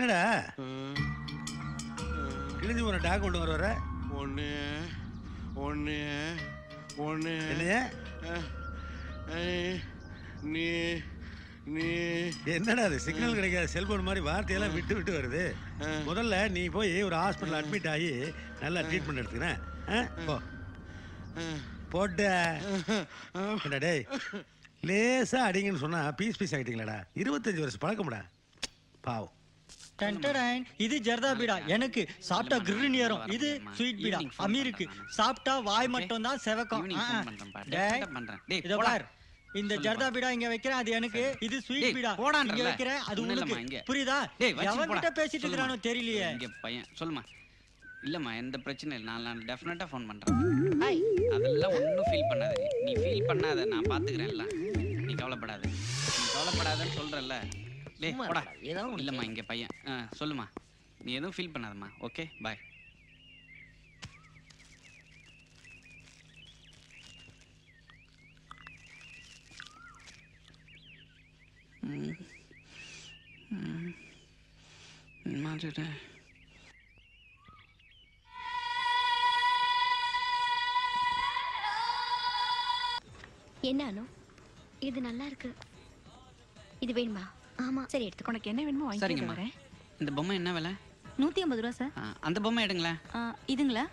என்னடா கிழிஞ்சு ஒரு டாக் கொண்டு வர ஒன்று ஒன்று ஒன்று என்னைய நீ நீ என்னடா அது சிக்னல் கிடைக்காத செல்போன் மாதிரி வார்த்தையெல்லாம் விட்டு விட்டு வருது. முதல்ல நீ போய் ஒரு ஹாஸ்பிட்டல் அட்மிட் ஆகி நல்லா ட்ரீட்மெண்ட் எடுத்துக்கிறேன். போ போட்ட டேய் லேசா அடிங்கன்னு சொன்னா பீஸ் பீஸ் ஆகிட்டீங்களாடா. 25 வருஷம் பழக்கம்டா பாவம். இது ஜர்தா பீடா, எனக்கு சாப்பிட்டா கிரில் ஏறும். இது ஸ்வீட் பீடா அமீருக்கு, சாப்பிட்டா வாய் மட்டும் தான் செவக்கும். இதோ பார், இந்த ஜர்தா பீடா இங்க வைக்கிறேன், அது எனக்கு. இது ஸ்வீட் பீடா இங்க வைக்கிறேன், அது உங்களுக்கு. புரியுதா? எவன்கிட்ட பேசிட்டு இருக்கானோ தெரியலையே. இங்க பையன் சொல்லுமா. இல்லம்மா எந்த பிரச்சனை இல்லை, நான் டெஃபினட்டா ஃபோன் பண்றேன். அதெல்லாம் ஒன்றும் ஃபீல் பண்ணாத, நீ ஃபீல் பண்ணாத, நான் பாத்துக்கிறேன் எல்லாம். நீ கவலைப்படாத, நீ கவலைப்படாதன்னு சொல்றல்ல. டேய் போடா. இல்லம்மா இங்க பையன் சொல்லுமா, நீ எதுவும் ஃபீல் பண்ணாதம்மா. Okay bye. என்ன அனு, இது நல்லா இருக்கு. இது வேணுமா? ஆமா சரி எடுத்து. உனக்கு என்ன வேணுமோ வாங்கி வரேன். இந்த பொம்மை என்ன விலை? 150 ரூபா சார். அந்த பொம்மை எடுங்களேன். இதுங்களா?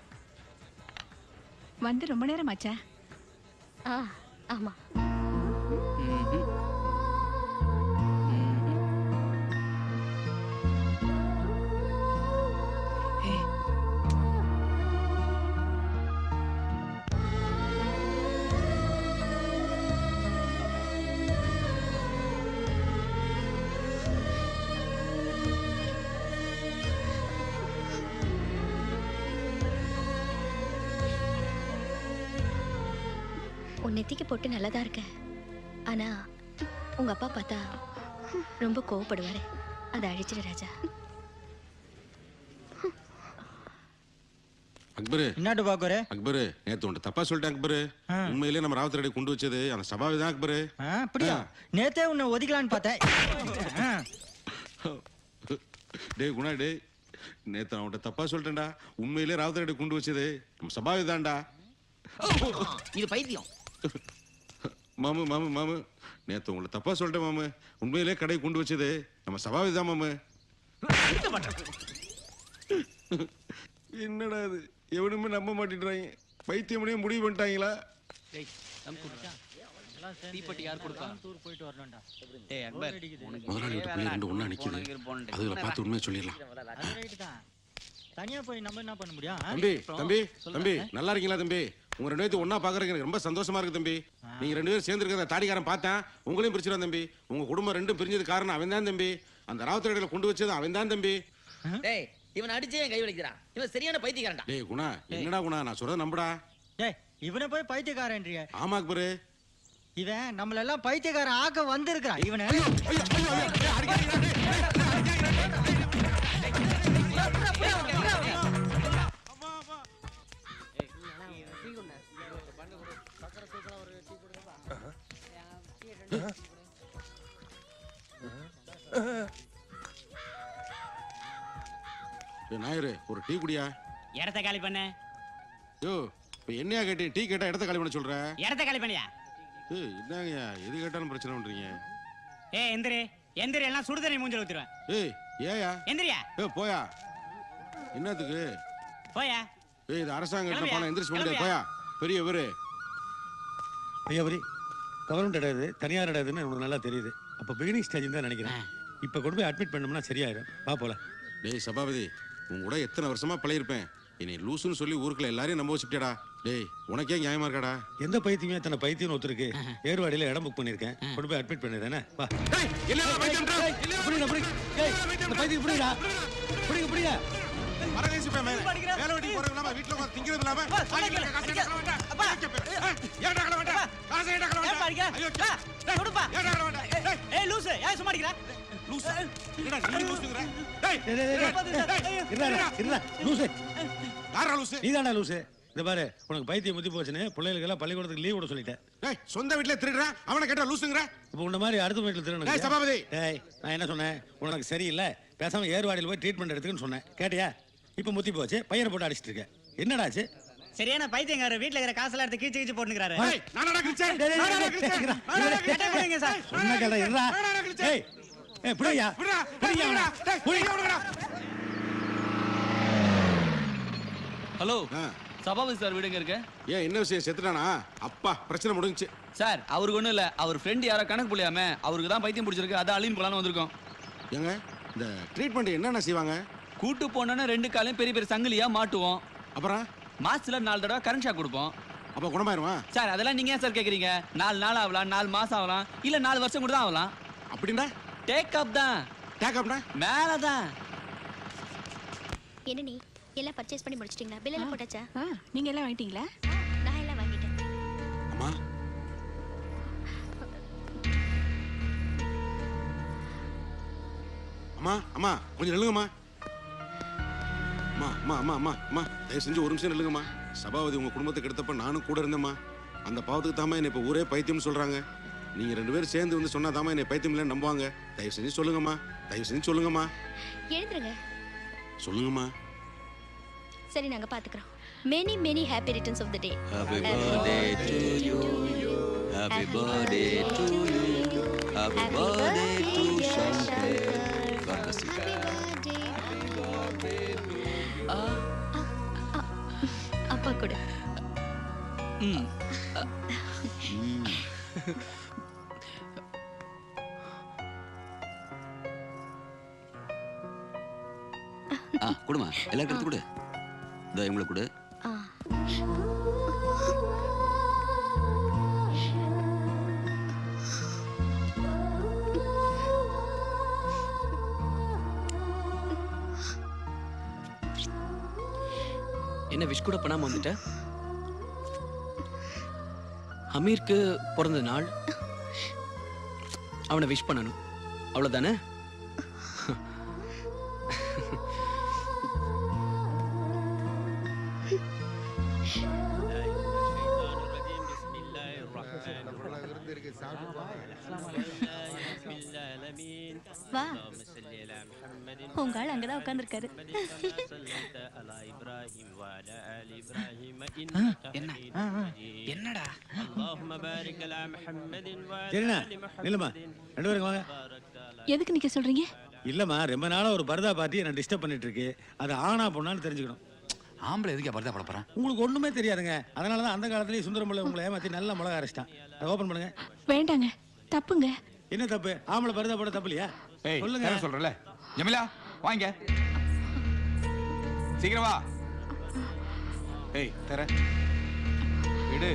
வந்து ரொம்ப நேரம் ஆச்சா? ஆமா. நெத்திக்கு போட்டு நல்லதா இருக்க. ஆனா உங்க அப்பா பார்த்தா ரொம்ப கோவப்படுவாரு. அதை அழிச்சிடு ராஜா. அக்பரு என்னட்டு பாக்குறே? அக்பரு நேத்து உன்ட்ட தப்பா சொல்லிட்டேன் அக்பரு. உண்மையிலேயே நம்ம ராவத் ரெடி கொண்டு வச்சது அந்த சபாவி தான் அக்பரு. அப்படியா? நேத்தே உன்னை ஒதுக்கலான்னு பார்த்தேன். டேய் குணா டேய், நேத்து நான் உன்ட்ட தப்பா சொல்லிட்டேன்டா. உண்மையிலேயே ராவத் ரெடி கொண்டு வச்சது நம்ம சபாவி தான்டா. இது பைத்தியம். மாமு மாமு மாமு நேத்து உங்களை தப்பா சொல்லிட்டேன் மாமு. உண்மையிலே கடை கொண்டு வச்சது நம்ம சபாவி தான் மாமு. என்னடா இது, எவனுமே நம்ப மாட்டேன்றாங்க. பைத்தியமனே முடிவு பண்ணிட்டாங்களா? தீப்பெட்டி யார் கொடுத்தா? டூர் போயிட்டு வரணும்டா. டேய் அக்பர், முதலாளி வீட்டு பிள்ளை ரெண்டு ஒண்ணா நிக்குது. அதுல பார்த்து உண்மையை சொல்லிடலாம். அது ரைட் தான். தனியா போய் நம்ம என்ன பண்ண முடியும்? தம்பி தம்பி தம்பி நல்லா இருக்கீங்களா தம்பி? உங்க ரெண்டு பேரும் ஒன்னா பாக்குறதுக்கு எனக்கு ரொம்ப சந்தோஷமா இருக்கு தம்பி. நீங்க ரெண்டு பேரும் சேர்ந்து இருக்கிற தாடிக்காரன் பார்த்தேன், உங்களையும் பிரிச்சிருவான் தம்பி. உங்க குடும்பம் ரெண்டும் பிரிஞ்சது காரணம் அவன் தான் தம்பி. அந்த ராவத்தடையில கொண்டு வச்சது அவன் தான் தம்பி. டேய் இவன் அடிச்சே கை வலிக்கிறான். இவன் சரியான பைத்தியக்காரன்டா. டேய் குணா, என்னடா குணா நான் சொல்றத நம்புடா. டேய் இவனை போய் பைத்தியக்காரன்றியே? ஆமா அக்பரு, இவன் நம்மள எல்லாம் பைத்தியக்காரன் ஆக்க வந்திருக்கான். இவனை நாயரு ஒரு டீ குடியா. இடத்த காலி பண்ண. யோ இப்ப என்னையா கேட்டி டீ கேட்டா இடத்த காலி பண்ண சொல்ற? இடத்த காலி பண்ணியா? ஏய் என்னங்கயா எது கேட்டாலும் பிரச்சனை பண்றீங்க. ஏய் எந்திரி எந்திரி, எல்லாம் சுடுதண்ணி மூஞ்சில ஊத்துறேன். ஏய் ஏயா? எந்திரியா? ஏய் போயா. என்னத்துக்கு போயா? ஏய் இது அரசாங்கம் கிட்ட பணம் எந்திரிச்சு முடியாது. போயா பெரிய இவரு. ஐயா வரி கவர்மெண்ட் இடம் இது, தனியார் இடம் இதுன்னு உனக்கு நல்லா தெரியுது. அப்போ பிகினிங் ஸ்டேஜ் தான் நினைக்கிறேன். இப்போ கொண்டு போய் அட்மிட் பண்ணோம்னா சரியாயிடும். வா போல. டேய் சபாபதி, உன் கூட எத்தனை வருஷமா பழகிருப்பேன். என்னை லூசுன்னு சொல்லி ஊருக்குள்ள எல்லாரையும் நம்ப வச்சுட்டேடா. டேய் உனக்கே நியாயமா இருக்காடா? எந்த பைத்தியமே தன்னை பைத்தியம் ஒத்துருக்கு. ஏர்வாடியில இடம் புக் பண்ணிருக்கேன், கொண்டு போய் அட்மிட் பண்ணிடுறேன். வா. பைத்தியம் புரியுதா? புரியுங்க புரியுங்க. நீதானா லூசு? இந்த பாரு உனக்கு பைத்தியம் முத்தி போச்சுன்னு பிள்ளைகளுக்கெல்லாம் பள்ளிக்கூடத்துக்கு லீவ் விட சொல்லிட்டேன். டேய் சொந்த வீட்ல திருடுறா அவனை கேட்டா லூசுங்கற. இப்போ உன்ன மாதிரி அடுத்த வீட்டில் டேய் திருடணும். சபாபதி. டேய் நான் என்ன சொன்னேன்? உனக்கு சரியில்லை பேசாம ஏர்வாடியில் போய் ட்ரீட்மெண்ட் எடுத்துக்கன்னு சொன்னேன். கேட்டியா? இப்போ முத்தி போச்சு பையனை போட்டு அடிச்சிட்டு இருக்க. என்னடாச்சு? சரியான பைத்தியங்கார வீட்ல இருக்கிற காசெல்லாம் எடுத்து கீச்சு கீச்சு போட்டுக்கிறாரு. டேய் நானடா கிழிச்சேன். நானடா கிழிச்சேன். சார் சொன்ன கேட்டா இருடா. ஏய் ஏய் புடியா. விடுடா. புடியா. டேய் புடியா. ஹலோ ஆ. சபாபதி சார் வீடுங்க இருக்கு ஏன் என்ன விஷயம் செத்துட்டானா? அப்பா பிரச்சனை முடிஞ்சுச்சு. சார் அவருக்கு ஒன்றும் இல்லை அவர் ஃப்ரெண்ட் யாரோ கணக்கு புள்ளியாம அவருக்கு தான் பைத்தியம் பிடிச்சிருக்கு அதான் அழின்னு போலான்னு வந்திருக்கோம். ஏங்க இந்த ட்ரீட்மெண்ட் என்னென்ன செய்வாங்க? கூட்டு போனோன்னா 2 காலையும் பெரிய பெரிய சங்கிலியா மாட்டுவோம். அப்புறம் மாசத்துல 4 தடவை கரண்ட் ஷாக் கொடுப்போம். அப்ப குணமாயிருமா? சார் அதெல்லாம் நீங்க ஏன் சார் கேக்குறீங்க? 4 நாள் ஆகலாம் 4 மாசம் ஆகலாம் இல்ல 4 வருஷம் கூட தான் ஆகலாம். அப்படின்னா டேக் அப் தான் டேக்கப்னா மேலதான். என்ன நீ எல்லாம் பர்ச்சேஸ் பண்ணி முடிச்சிட்டீங்களா? பில் எல்லாம் போட்டாச்சா? நீங்க எல்லாம் வாங்கிட்டீங்களா? நான் எல்லாம் வாங்கிட்டேன். அம்மா அம்மா அம்மா கொஞ்சம் நில்லுங்கம்மா. அம்மா அம்மா அம்மா அம்மா அம்மா தயவு செஞ்சு ஒரு நிமிஷம் நில்லுங்கம்மா. சபாபதி உங்க குடும்பத்துக்கு எடுத்தப்ப நானும் கூட இருந்தேம்மா. அந்த பாவத்துக்கு தாமா என்னை இப்போ ஊரே பைத்தியம்னு சொல்றாங்க. நீங்க 2 பேரும் சேர்ந்து வந்து சொன்னா தாமா என்னை பைத்தியம் இல்லைன்னு நம்புவாங்க. தயவு செஞ்சு சொல்லுங்கம்மா. தயவு செஞ்சு சொல்லுங்கம்மா. எழுந்துருங்க. சொல்லுங்கம்மா. சரி நாங்க பாத்துக்கிறோம். Many many happy returns of the day. Happy birthday to you. Happy birthday to you. Happy birthday to Shankar. God bless you. அப்பா கூட. குடுமா எல்லாருக்கும் எடுத்து கொடு. இதோ இவங்களுக்கு கொடு. என்ன விஷ் கூட பண்ணாம வந்துட்ட? அமீருக்கு பிறந்த நாள் அவனை விஷ் பண்ணணும் அவ்வளவுதானே? வா உங்க ஆள் அங்கதான் உட்கார்ந்துருக்காரு. என்னடா சரிண்ணா நில்லுமா 2 பேரும் வாங்க. எதுக்கு நிக்க சொல்றீங்க? இல்லம்மா ரொம்ப நாளா ஒரு பர்தா பார்ட்டி என்ன டிஸ்டர்ப் பண்ணிட்டு இருக்கு. அது ஆனா பொண்ணான்னு தெரிஞ்சுக்கணும். ஆம்பளை எதுக்கு பர்தா போட போறான்? உங்களுக்கு ஒண்ணுமே தெரியாதுங்க. அதனால தான் அந்த காலத்துலயே சுந்தரமுள்ள உங்களை ஏமாத்தி நல்ல மிளகா அரைச்சிட்டான். அதை ஓபன் பண்ணுங்க. வேண்டாங்க தப்புங்க. என்ன தப்பு? ஆம்பளை பர்தா போட தப்பு இல்லையா? சொல்லுங்க. சொல்றல ஜமிலா வாங்க சீக்கிரம் வா. ஏய் தர விடு.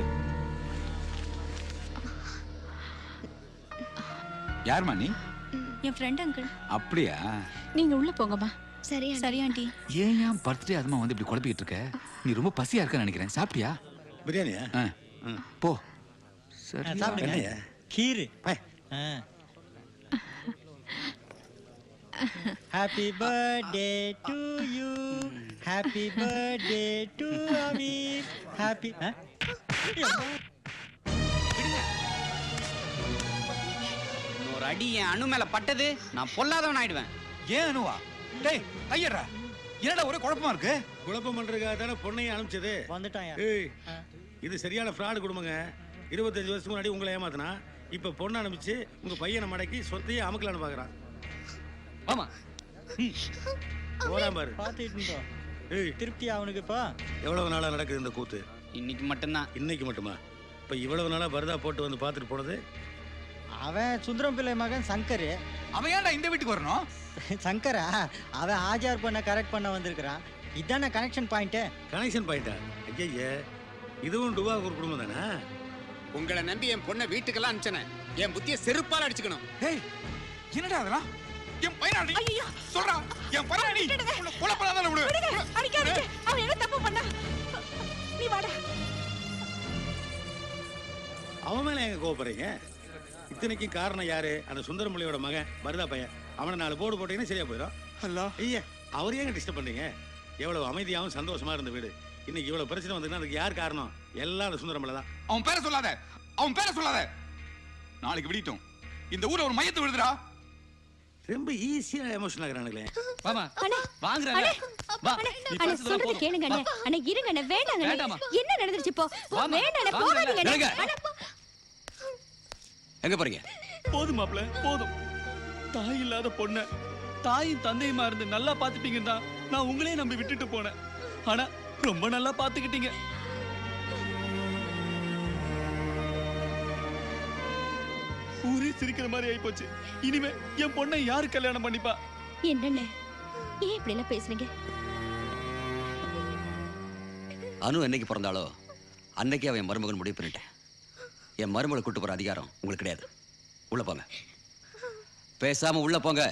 யாருமா நீ? என் ஃப்ரெண்ட் அங்கிள். அப்படியா? நீங்க உள்ள போங்கம்மா. சரி சரி ஆண்டி. ஏன் பர்த்டே அதுமா வந்து இப்படி குழப்பிக்கிட்டு இருக்க? நீ ரொம்ப பசியா இருக்கன்னு நினைக்கிறேன். சாப்பிட்டியா? பிரியாணியா? போ. சரி சாப்பிடுங்க. என்னையா? கீரு. Happy birthday to you. Happy birthday to Aamir. Happy ஒரு அடி என் அணு மேல பட்டது நான் பொல்லாதவன் ஆயிடுவேன். ஏன் அனுவா? டேய் ஐயரா என்னடா ஒரே குழப்பமா இருக்கு? குழப்பம் பண்றதுக்காக தானே பொண்ணையும் அனுப்பிச்சது. வந்துட்டாயா? ஏய் இது சரியான ஃப்ராடு குடும்பங்க. 25 வருஷத்துக்கு முன்னாடி உங்களை ஏமாத்தினா இப்ப பொண்ணு அனுப்பிச்சு உங்க பையனை மடக்கி சொத்தையே அமுக்கலான்னு பாக்குறான். ஆமா போறான் பாரு. பாத்துட்டு ஏய் திருப்தி அவனுக்கு இப்போ எவ்வளவு நாளா நடக்குது இந்த கூத்து? இன்னைக்கு மட்டும்தான். இன்னைக்கு மட்டுமா? இப்ப இவ்வளவு நாளா பர்தா போட்டு வந்து பாத்துட்டு போனது? அவன் சுந்தரம் பிள்ளை மகன் சங்கர். அவன் ஏன்டா இந்த வீட்டுக்கு வரணும்? சங்கரா அவன் ஆஜார் பண்ண கரெக்ட் பண்ண வந்திருக்கிறான். இதான கனெக்ஷன் பாயிண்ட். கனெக்ஷன் பாயிண்டா? ஐயா இதுவும் டுவா ஒரு குடும்பம் தானே? உங்களை நம்பி என் பொண்ணை வீட்டுக்கெல்லாம் அனுப்பிச்சேன். என் புத்திய செருப்பால அடிச்சுக்கணும். ஏய் என்னடா அதெல்லாம்? என் பையனாடி சொல்றா. என் பையனாடி கொலை பண்ணாத விடு. அடிக்காதீங்க. அவன் என்ன தப்பு பண்ணா? நீ வாடா. அவன் மேல எங்க கோபப்படுறீங்க? இத்தனைக்கு காரணம் யாரு? அந்த சுந்தரமுள்ளியோட மகன் பர்தா பையன். அவனை 4 போடு போட்டீங்கன்னா சரியா போயிடும். ஐயா அவர் ஏங்க டிஸ்டர்ப் பண்றீங்க? எவ்வளவு அமைதியாகவும் சந்தோஷமா இருந்த வீடு இன்னைக்கு இவ்வளவு பிரச்சனை வந்ததுன்னா அதுக்கு யார் காரணம்? எல்லாம் சுந்தரமலை தான். அவன் பேரை சொல்லாத, அவன் பேரை சொல்லாத. நாளைக்கு விடிட்டும் இந்த ஊர்ல ஒரு மையத்தை விடுதுடா. ரொம்ப ஈஸியா எமோஷனல் ஆகுறானுங்களே. மாமா வாங்குறேன். வா நீ அண்ணே பேசுறத சொல்றது போதும். கேளுங்க அண்ணே. அண்ணே இருங்க அண்ணே, வேண்டாங்க வேண்டாமா? அண்ணே. என்ன நடந்துருச்சு இப்போ? வாமா. வேண்டாம் அண்ணே, வாங்க போகாதீங்க அண்ணே. நில்லுங்க. அண்ணே, எங்க போறீங்க? போதும் மாப்ள போதும். தாய் இல்லாத பொண்ண தாயும் தந்தையுமா இருந்து நல்லா பாத்துப்பீங்கன்னு தான் நான் உங்களே நம்பி விட்டுட்டு போனேன். ஆனா ரொம்ப நல்லா பாத்துக்கிட்டீங்க. ஊரே சிரிக்கிற மாதிரி ஆயிப்போச்சு. இனிமே என் பொண்ணை யாரு கல்யாணம் பண்ணிப்பா? என்னண்ணே ஏன் இப்படி எல்லாம் பேசுறீங்க? அனு என்னைக்கு பிறந்தாலோ அன்னைக்கே அவன் மருமகன் முடிவு பண்ணிட்டேன். என் மருமகளை கூட்டு போற அதிகாரம் உங்களுக்கு கிடையாது. உள்ள போங்க, பேசாம உள்ள போங்க.